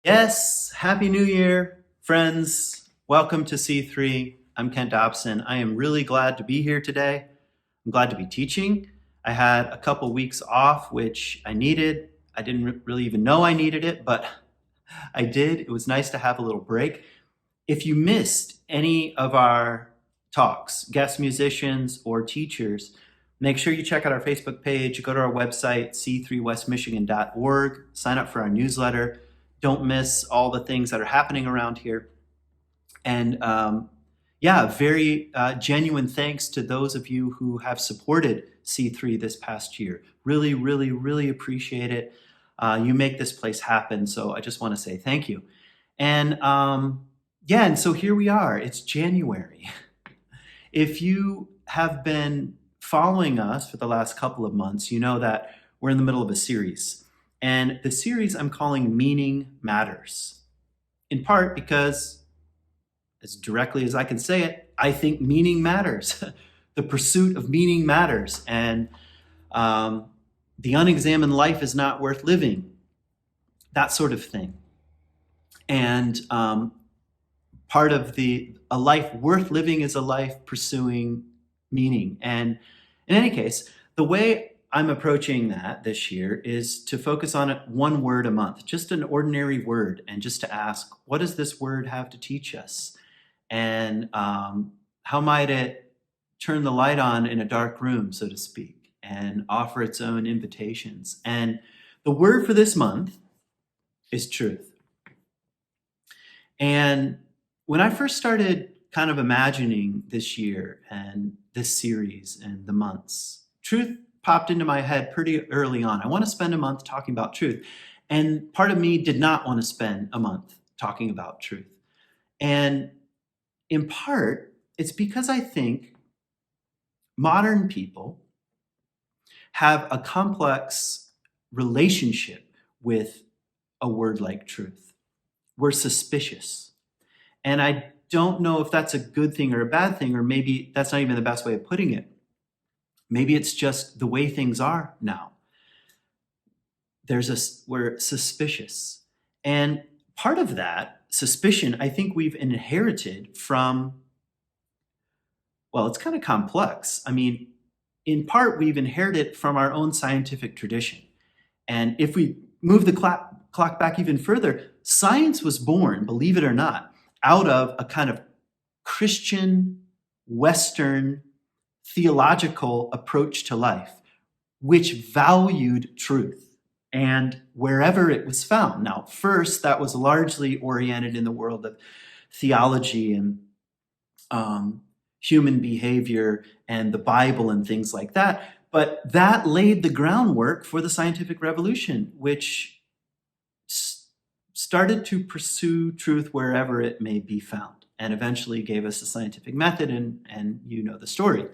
Yes, Happy New Year, friends. Welcome to C3. I'm Kent Dobson. I am really glad to be here today. I'm glad to be teaching. I had a couple weeks off, which I needed. I didn't really even know I needed it, but I did. It was nice to have a little break. If you missed any of our talks, guest musicians or teachers, make sure you check out our Facebook page, go to our website, c3westmichigan.org, sign up for our newsletter. Don't miss all the things that are happening around here. And yeah, very genuine thanks to those of you who have supported C3 this past year. Really, really, really appreciate it. You make this place happen, so I just want to say thank you. And yeah, and so here we are. It's January. If you have been following us for the last couple of months, you know that we're in the middle of a series. And the series I'm calling Meaning Matters, in part because, as directly as I can say it, I think meaning matters. The pursuit of meaning matters. And the unexamined life is not worth living, that sort of thing. And part of a life worth living is a life pursuing meaning. And in any case, the way I'm approaching that this year is to focus on it one word a month, just an ordinary word, and just to ask, what does this word have to teach us? And how might it turn the light on in a dark room, so to speak, and offer its own invitations? And the word for this month is truth. And when I first started kind of imagining this year and this series and the months, truth popped into my head pretty early on. I want to spend a month talking about truth. And part of me did not want to spend a month talking about truth. And in part, it's because I think modern people have a complex relationship with a word like truth. We're suspicious. And I don't know if that's a good thing or a bad thing, or maybe that's not even the best way of putting it. Maybe it's just the way things are now. We're suspicious. And part of that suspicion, I think we've inherited from, well, it's kind of complex. I mean, in part, we've inherited from our own scientific tradition. And if we move the clock back even further, science was born, believe it or not, out of a kind of Christian, Western, theological approach to life, which valued truth and wherever it was found. Now, first, that was largely oriented in the world of theology and human behavior and the Bible and things like that. But that laid the groundwork for the scientific revolution, which started to pursue truth wherever it may be found, and eventually gave us a scientific method, and you know the story.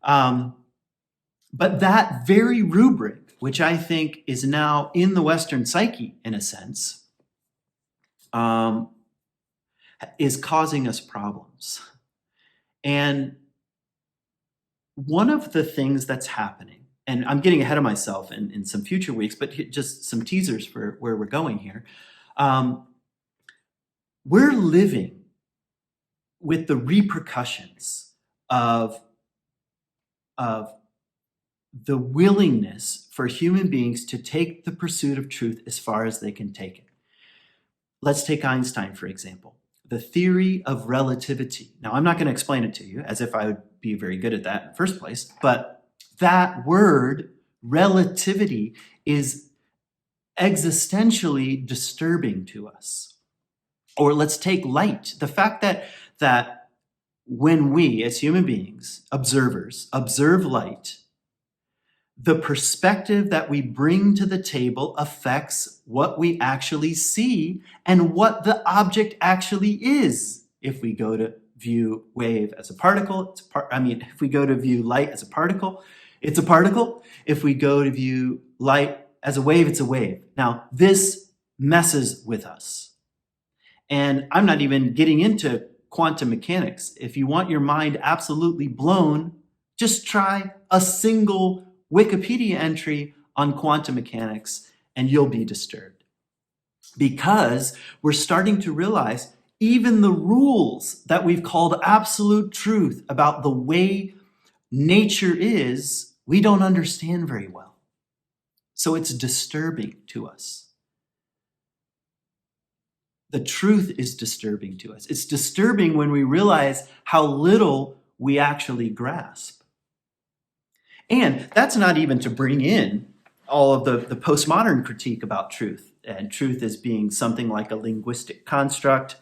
But that very rubric, which I think is now in the Western psyche, in a sense, is causing us problems. And one of the things that's happening, and I'm getting ahead of myself in some future weeks, but just some teasers for where we're going here. We're living with the repercussions of the willingness for human beings to take the pursuit of truth as far as they can take it. Let's take Einstein, for example. The theory of relativity. Now, I'm not going to explain it to you as if I would be very good at that in the first place, but that word, relativity, is existentially disturbing to us. Or let's take light. The fact that when we, as human beings, observers, observe light, the perspective that we bring to the table affects what we actually see and what the object actually is. If we go to view wave as a particle, if we go to view light as a particle, it's a particle. If we go to view light as a wave, it's a wave. Now, this messes with us. And I'm not even getting into quantum mechanics. If you want your mind absolutely blown, just try a single Wikipedia entry on quantum mechanics and you'll be disturbed. because we're starting to realize even the rules that we've called absolute truth about the way nature is, we don't understand very well. So it's disturbing to us. The truth is disturbing to us. It's disturbing when we realize how little we actually grasp. And that's not even to bring in all of the postmodern critique about truth, and truth as being something like a linguistic construct.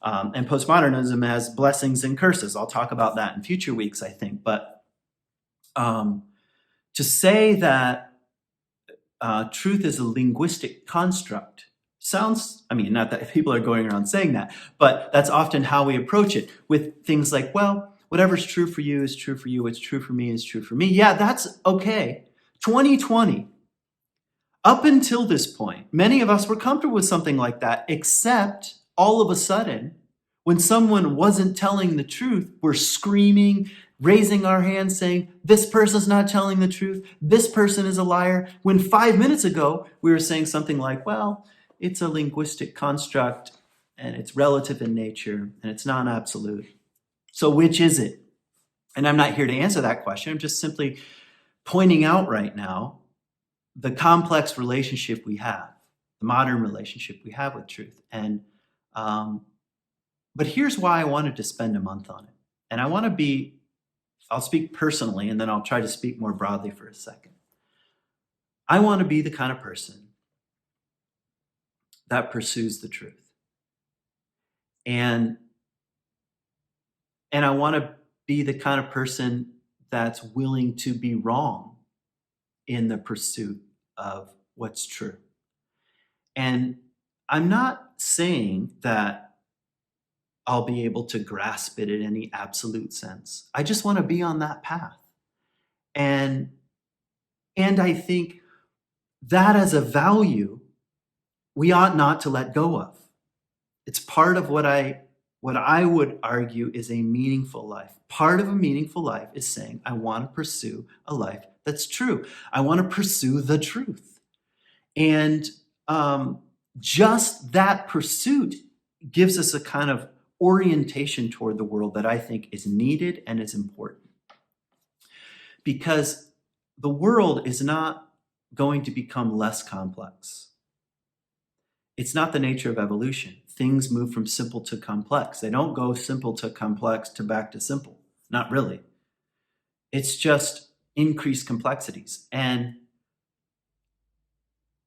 And postmodernism has blessings and curses. I'll talk about that in future weeks, I think. But to say that truth is a linguistic construct sounds, not that people are going around saying that, but that's often how we approach it with things like, well, whatever's true for you is true for you. What's true for me is true for me. Yeah, that's okay. 2020, up until this point, many of us were comfortable with something like that, except all of a sudden, when someone wasn't telling the truth, we're screaming, raising our hands, saying, this person's not telling the truth. This person is a liar. When 5 minutes ago, we were saying something like, well, it's a linguistic construct and it's relative in nature and it's non-absolute. So which is it? And I'm not here to answer that question. I'm just simply pointing out right now the complex relationship we have, the modern relationship we have with truth. And but here's why I wanted to spend a month on it. And I'll speak personally, and then I'll try to speak more broadly for a second. I want to be the kind of person that pursues the truth. And I want to be the kind of person that's willing to be wrong in the pursuit of what's true. And I'm not saying that I'll be able to grasp it in any absolute sense. I just want to be on that path. And I think that as a value, we ought not to let go of. It's part of what I would argue is a meaningful life. Part of a meaningful life is saying, I want to pursue a life that's true. I want to pursue the truth. And just that pursuit gives us a kind of orientation toward the world that I think is needed and is important. Because the world is not going to become less complex. It's not the nature of evolution. Things move from simple to complex. They don't go simple to complex to back to simple. Not really. It's just increased complexities. And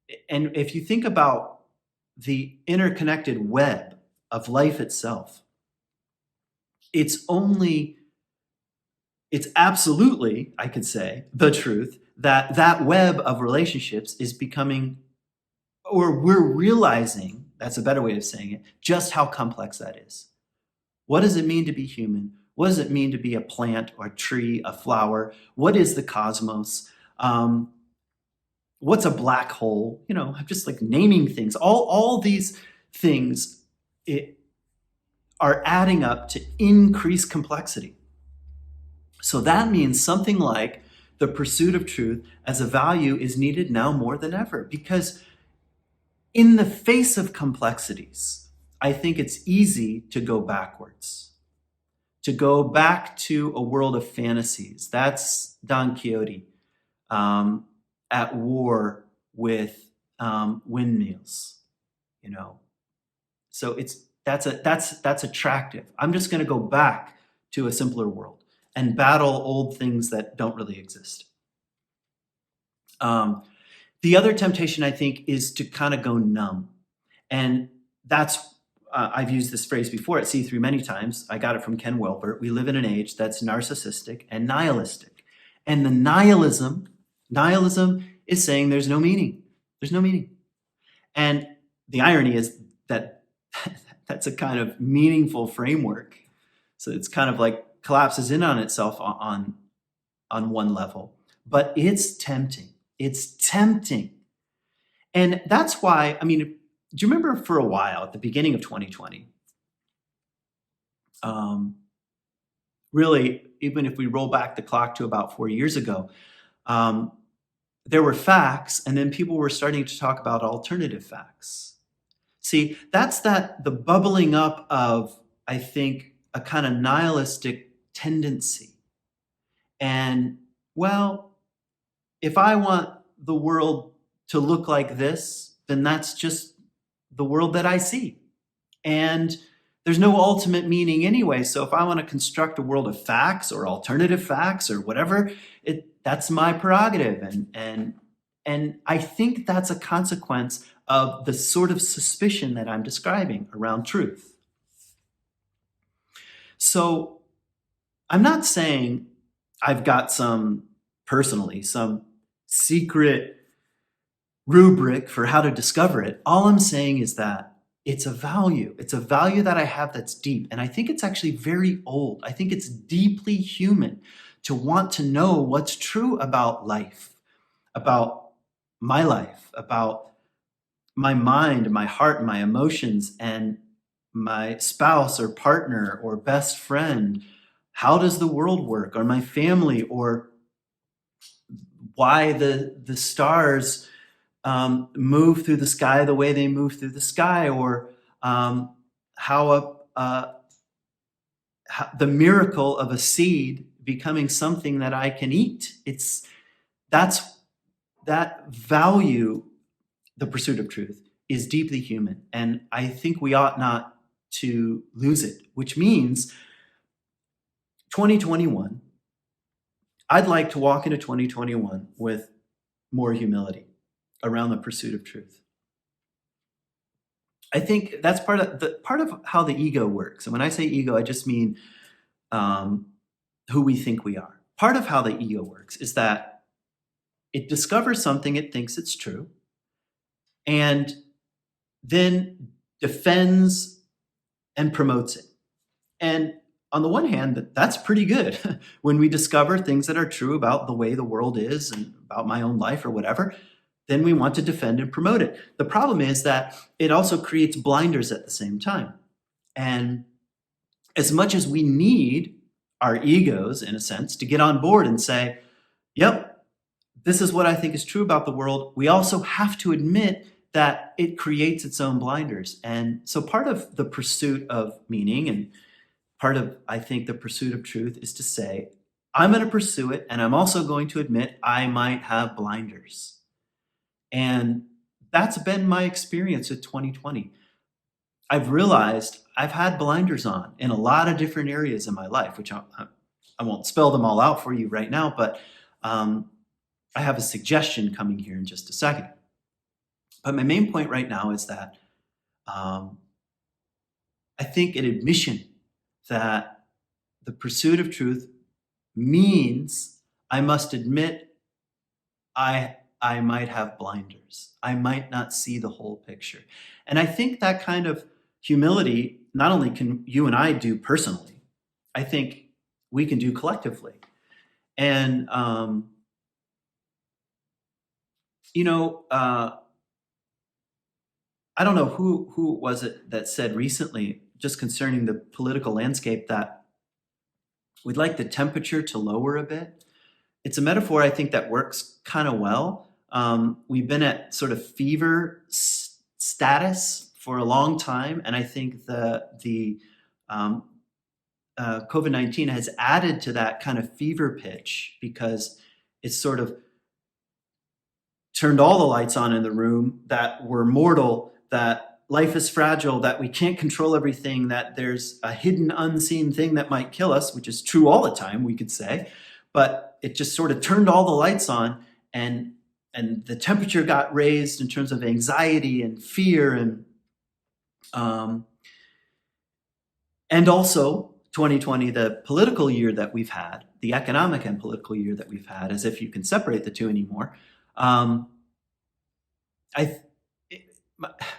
if you think about the interconnected web of life itself, it's absolutely, I could say, the truth that that web of relationships is becoming, or we're realizing, that's a better way of saying it, just how complex that is. What does it mean to be human? What does it mean to be a plant or a tree, a flower? What is the cosmos? What's a black hole? I'm just like naming things. All these things are adding up to increased complexity. So that means something like the pursuit of truth as a value is needed now more than ever, because in the face of complexities, I think it's easy to go backwards, to go back to a world of fantasies. That's Don Quixote at war with windmills, So that's attractive. I'm just going to go back to a simpler world and battle old things that don't really exist. The other temptation, I think, is to kind of go numb. And that's, I've used this phrase before at C3 many times. I got it from Ken Wilber. We live in an age that's narcissistic and nihilistic. And the nihilism is saying there's no meaning. There's no meaning. And the irony is that that's a kind of meaningful framework. So it's kind of like collapses in on itself on one level. But it's tempting. It's tempting. And that's why, do you remember for a while at the beginning of 2020, really, even if we roll back the clock to about 4 years ago, there were facts, and then people were starting to talk about alternative facts. See, that's the bubbling up of, I think, a kind of nihilistic tendency. And, well, if I want the world to look like this, then that's just the world that I see. And there's no ultimate meaning anyway. So if I want to construct a world of facts or alternative facts or whatever, that's my prerogative. And I think that's a consequence of the sort of suspicion that I'm describing around truth. So I'm not saying I've got some secret rubric for how to discover it. All I'm saying is that it's a value. It's a value that I have that's deep. And I think it's actually very old. I think it's deeply human to want to know what's true about life, about my life, about my mind, my heart, my emotions, and my spouse or partner or best friend. How does the world work? Or my family? Or why the stars move through the sky the way they move through the sky? Or how the miracle of a seed becoming something that I can eat. That value, the pursuit of truth, is deeply human. And I think we ought not to lose it, which means 2021, I'd like to walk into 2021 with more humility around the pursuit of truth. I think that's part of how the ego works. And when I say ego, I just mean who we think we are. Part of how the ego works is that it discovers something it thinks it's true, and then defends and promotes it. And on the one hand, that's pretty good. When we discover things that are true about the way the world is and about my own life or whatever, then we want to defend and promote it. The problem is that it also creates blinders at the same time. And as much as we need our egos, in a sense, to get on board and say, yep, this is what I think is true about the world, we also have to admit that it creates its own blinders. And so part of the pursuit of meaning and part of, I think, the pursuit of truth is to say, I'm going to pursue it, and I'm also going to admit I might have blinders. And that's been my experience with 2020. I've realized I've had blinders on in a lot of different areas in my life, which I won't spell them all out for you right now, but I have a suggestion coming here in just a second. But my main point right now is that I think an admission that the pursuit of truth means I must admit I might have blinders. I might not see the whole picture. And I think that kind of humility, not only can you and I do personally, I think we can do collectively. And, I don't know who was it that said recently, just concerning the political landscape, that we'd like the temperature to lower a bit. It's a metaphor I think that works kind of well. We've been at sort of fever status for a long time, and I think the COVID-19 has added to that kind of fever pitch, because it's sort of turned all the lights on in the room, that we're mortal, that life is fragile, that we can't control everything, that there's a hidden, unseen thing that might kill us, which is true all the time, we could say. But it just sort of turned all the lights on, and the temperature got raised in terms of anxiety and fear, and also 2020, the political year that we've had, the economic and political year that we've had, as if you can separate the two anymore.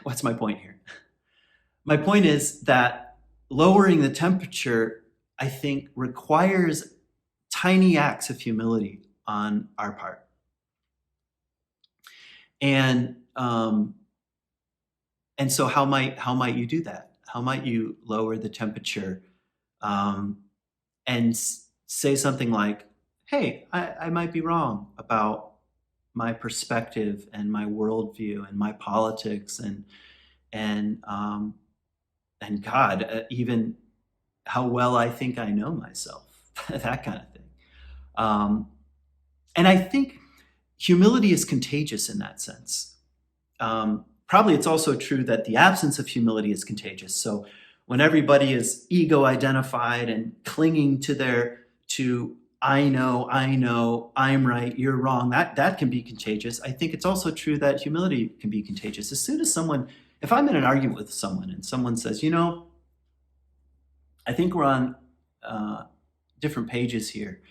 What's my point here? My point is that lowering the temperature, I think, requires tiny acts of humility on our part. And so how might you do that? How might you lower the temperature and say something like, hey, I might be wrong about my perspective and my worldview and my politics, and God, even how well I think I know myself, that kind of thing. And I think humility is contagious in that sense. Probably it's also true that the absence of humility is contagious. So when everybody is ego identified and clinging to I know, I'm right, you're wrong, that can be contagious. I think it's also true that humility can be contagious. As soon as if I'm in an argument with someone and someone says, I think we're on different pages here,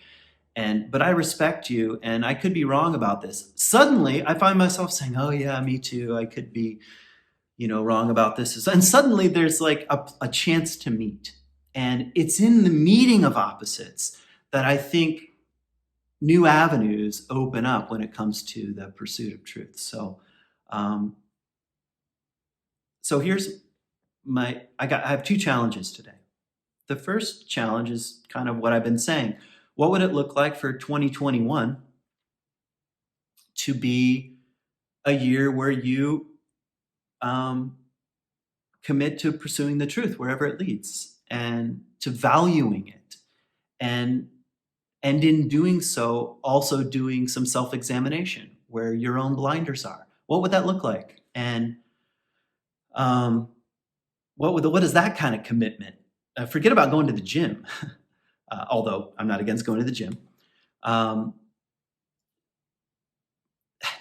but I respect you and I could be wrong about this. Suddenly I find myself saying, oh yeah, me too. I could be, wrong about this. And suddenly there's like a chance to meet. And it's in the meeting of opposites that I think new avenues open up when it comes to the pursuit of truth. So here's I have two challenges today. The first challenge is kind of what I've been saying. What would it look like for 2021 to be a year where you commit to pursuing the truth wherever it leads and to valuing it, and in doing so also doing some self-examination where your own blinders are? What would that look like? And what is that kind of commitment? Forget about going to the gym, although I'm not against going to the gym.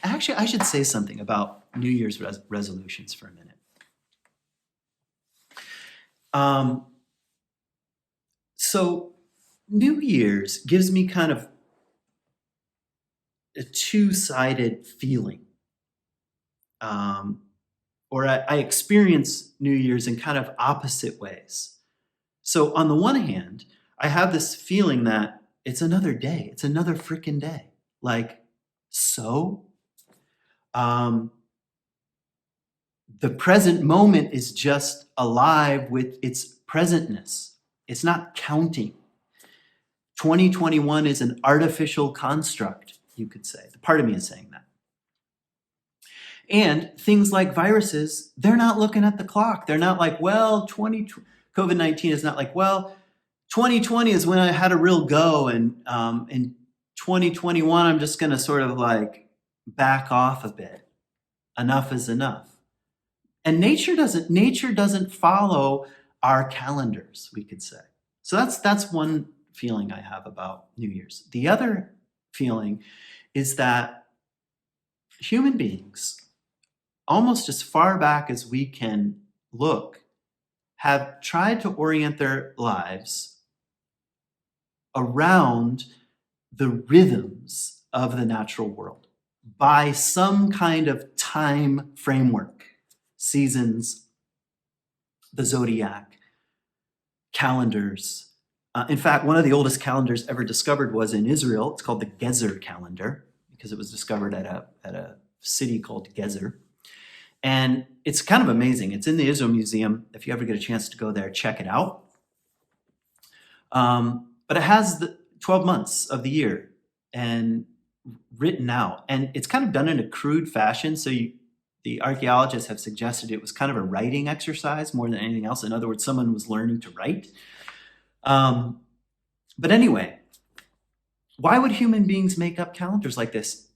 Actually, I should say something about New Year's resolutions for a minute. So New Year's gives me kind of a two-sided feeling. Or I experience New Year's in kind of opposite ways. So on the one hand, I have this feeling that it's another day. It's another freaking day. The present moment is just alive with its presentness. It's not counting. 2021 is an artificial construct, you could say. Part of me is saying that. And things like viruses, they're not looking at the clock. They're not like, well, COVID-19 is not like, well, 2020 is when I had a real go, and in 2021, I'm just going to sort of like back off a bit. Enough is enough. And nature doesn't follow our calendars, we could say. So that's one feeling I have about New Year's. The other feeling is that human beings, almost as far back as we can look, have tried to orient their lives around the rhythms of the natural world by some kind of time framework. Seasons, the zodiac, calendars. In fact, one of the oldest calendars ever discovered was in Israel. It's called the Gezer calendar because it was discovered at a city called Gezer. And it's kind of amazing. It's in the Israel Museum. If you ever get a chance to go there, check it out. But it has the 12 months of the year and written out. And it's kind of done in a crude fashion. So the archaeologists have suggested it was kind of a writing exercise more than anything else. In other words, someone was learning to write. But anyway, why would human beings make up calendars like this?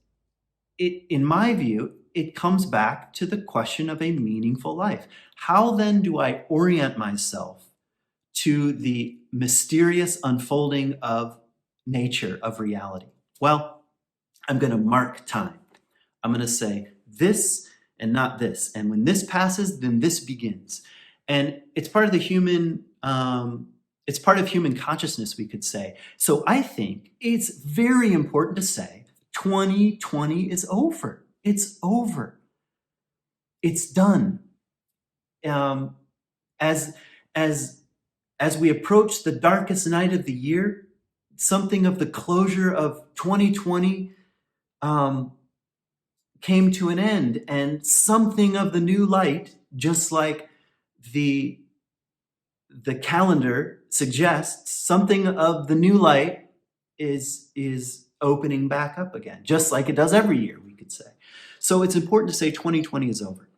In my view, it comes back to the question of a meaningful life. How then do I orient myself to the mysterious unfolding of nature, of reality? Well, I'm going to mark time. I'm going to say this and not this. And when this passes, then this begins. And it's part of the human, it's part of human consciousness, we could say. So I think it's very important to say 2020 is over. It's over. It's done. As we approach the darkest night of the year, something of the closure of 2020 came to an end, and something of the new light, just like the calendar suggests, something of the new light is opening back up again, just like it does every year, we could say. So it's important to say 2020 is over.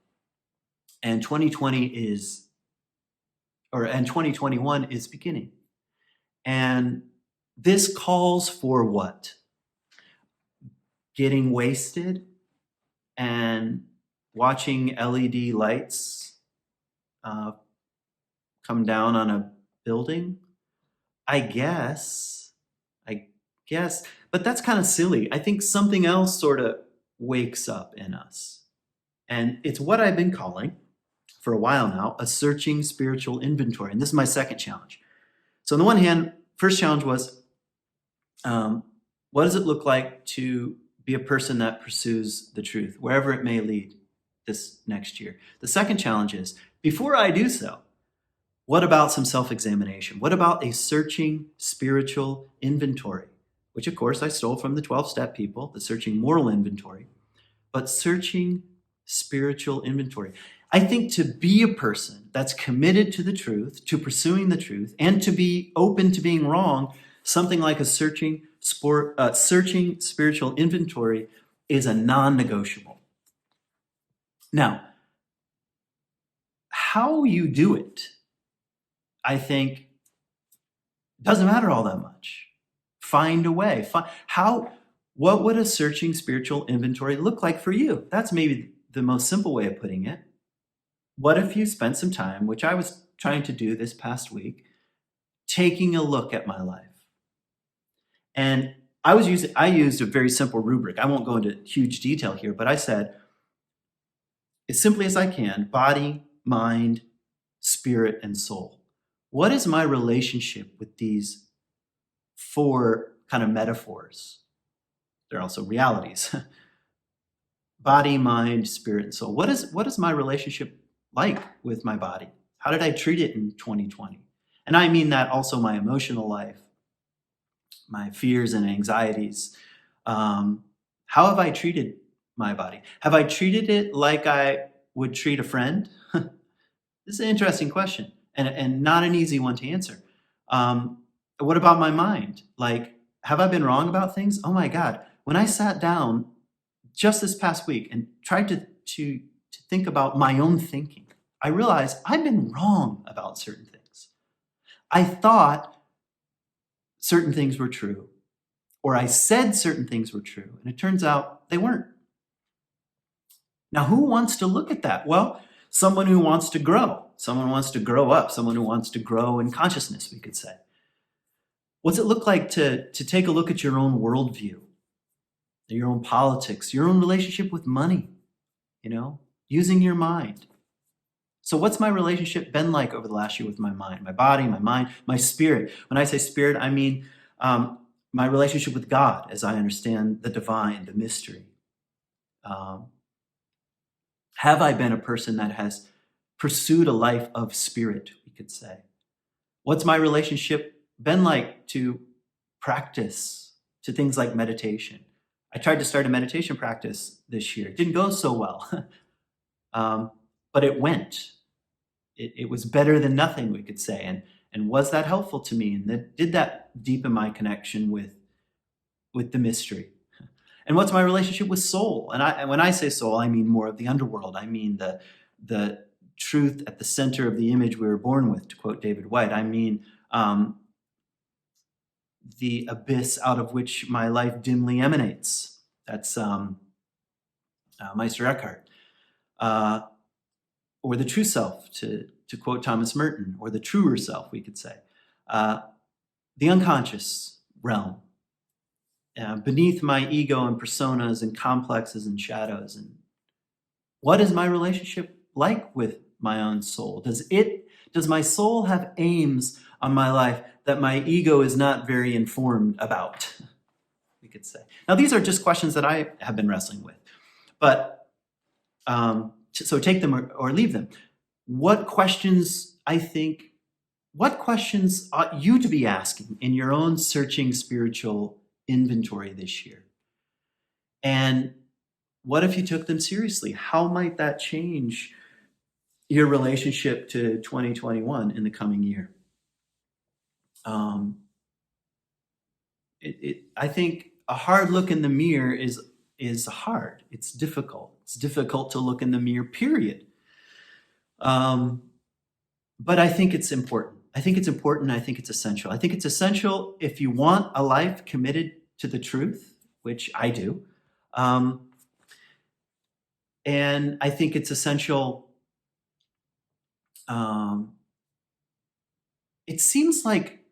And 2021 is beginning. And this calls for what? Getting wasted and watching LED lights come down on a building? I guess, but that's kind of silly. I think something else sort of wakes up in us. And it's what I've been calling for a while now, a searching spiritual inventory. And this is my second challenge. So on the one hand, first challenge was, what does it look like to be a person that pursues the truth, wherever it may lead this next year? The second challenge is, before I do so, what about some self-examination? What about a searching spiritual inventory? Which, of course, I stole from the 12-step people, the searching moral inventory, but searching spiritual inventory. I think to be a person that's committed to the truth, to pursuing the truth, and to be open to being wrong, something like a searching spiritual inventory is a non-negotiable. Now, how you do it, I think, doesn't matter all that much. Find a way. What would a searching spiritual inventory look like for you? That's maybe the most simple way of putting it. What if you spent some time, which I was trying to do this past week, taking a look at my life? And I used a very simple rubric. I won't go into huge detail here, but I said, as simply as I can, body, mind, spirit, and soul. What is my relationship with these four kind of metaphors? They're also realities. Body, mind, spirit, and soul. What is my relationship like with my body? How did I treat it in 2020? And I mean that also my emotional life, my fears and anxieties. How have I treated my body? Have I treated it like I would treat a friend? This is an interesting question and not an easy one to answer. What about my mind? Like, have I been wrong about things? Oh my God. When I sat down just this past week and tried to think about my own thinking, I realized I've been wrong about certain things. I thought certain things were true, or I said certain things were true, and it turns out they weren't. Now, who wants to look at that? Well, someone who wants to grow, someone who wants to grow up, someone who wants to grow in consciousness, we could say. What's it look like to take a look at your own worldview, your own politics, your own relationship with money, using your mind? So what's my relationship been like over the last year with my mind, my body, my mind, my spirit? When I say spirit, I mean my relationship with God as I understand the divine, the mystery. Have I been a person that has pursued a life of spirit, we could say? What's my relationship been like to practice, to things like meditation? I tried to start a meditation practice this year. It didn't go so well, but it went. It was better than nothing, we could say. And was that helpful to me? And did that deepen my connection with the mystery? And what's my relationship with soul? And when I say soul, I mean more of the underworld. I mean the truth at the center of the image we were born with, to quote David White. I mean the abyss out of which my life dimly emanates. That's Meister Eckhart. Or the true self, to quote Thomas Merton, or the truer self, we could say. The unconscious realm, beneath my ego and personas and complexes and shadows. And what is my relationship like with my own soul? Does my soul have aims on my life that my ego is not very informed about, we could say? Now, these are just questions that I have been wrestling with. But so take them or leave them. What questions ought you to be asking in your own searching spiritual inventory this year? And what if you took them seriously? How might that change your relationship to 2021 in the coming year? I think a hard look in the mirror is hard. It's difficult. It's difficult to look in the mirror, period. But I think it's important. I think it's important. I think it's essential. I think it's essential if you want a life committed to the truth, which I do. Um, and I think it's essential. Um, it seems like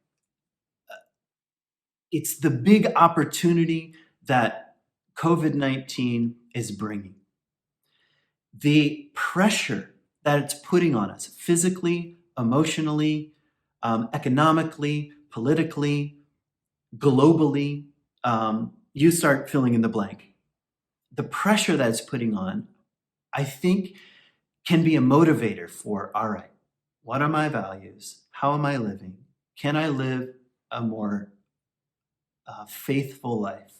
it's the big opportunity that COVID-19 is bringing. The pressure that it's putting on us physically, emotionally, economically, politically, globally, you start filling in the blank. The pressure that it's putting on, I think, can be a motivator for, all right, what are my values? How am I living? Can I live a more faithful life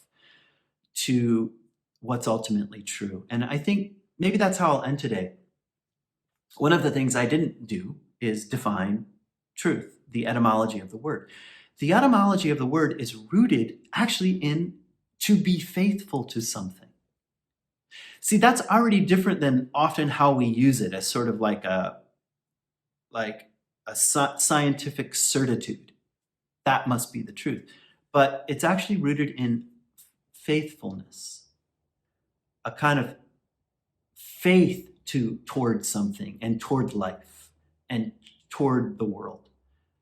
to what's ultimately true? And I think maybe that's how I'll end today. One of the things I didn't do is define truth, the etymology of the word. The etymology of the word is rooted actually in to be faithful to something. See, that's already different than often how we use it as sort of like a scientific certitude. That must be the truth. But it's actually rooted in faithfulness, a kind of faith toward something and toward life and toward the world.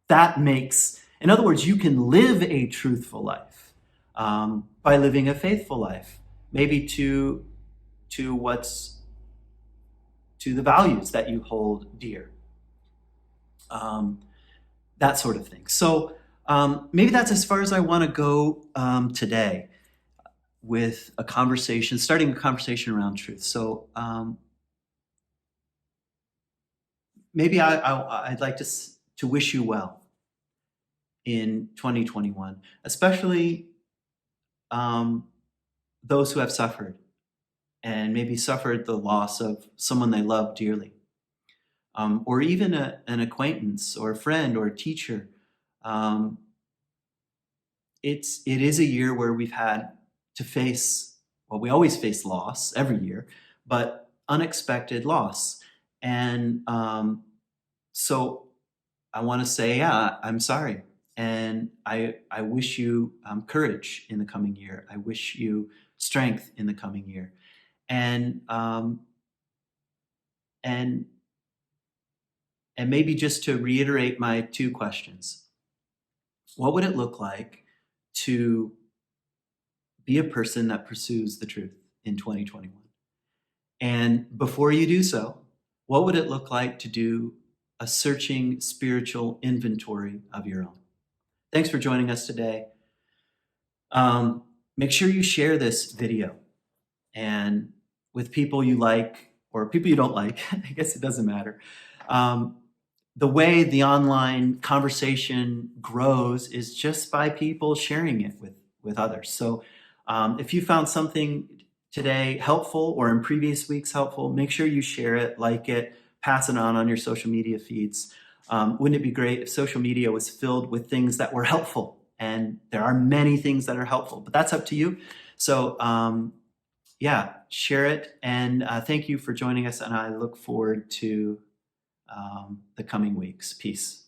That makes, in other words, you can live a truthful life by living a faithful life, maybe to the values that you hold dear, that sort of thing. So maybe that's as far as I want to go today with a conversation, starting a conversation around truth. So maybe I'd like to wish you well in 2021, especially those who have suffered and maybe suffered the loss of someone they love dearly, or even an acquaintance or a friend or a teacher. It is a year where we've had to face, well, we always face loss every year, but unexpected loss. And so I want to say, yeah, I'm sorry. And I wish you courage in the coming year. I wish you strength in the coming year. And and and maybe just to reiterate my two questions. What would it look like to be a person that pursues the truth in 2021? And before you do so, what would it look like to do a searching spiritual inventory of your own? Thanks for joining us today. Make sure you share this video and with people you like or people you don't like. I guess it doesn't matter. The way the online conversation grows is just by people sharing it with others. So if you found something today helpful or in previous weeks helpful, make sure you share it, like it, pass it on your social media feeds. Wouldn't it be great if social media was filled with things that were helpful? And there are many things that are helpful, but that's up to you. So yeah, share it. And thank you for joining us. And I look forward to the coming weeks. Peace.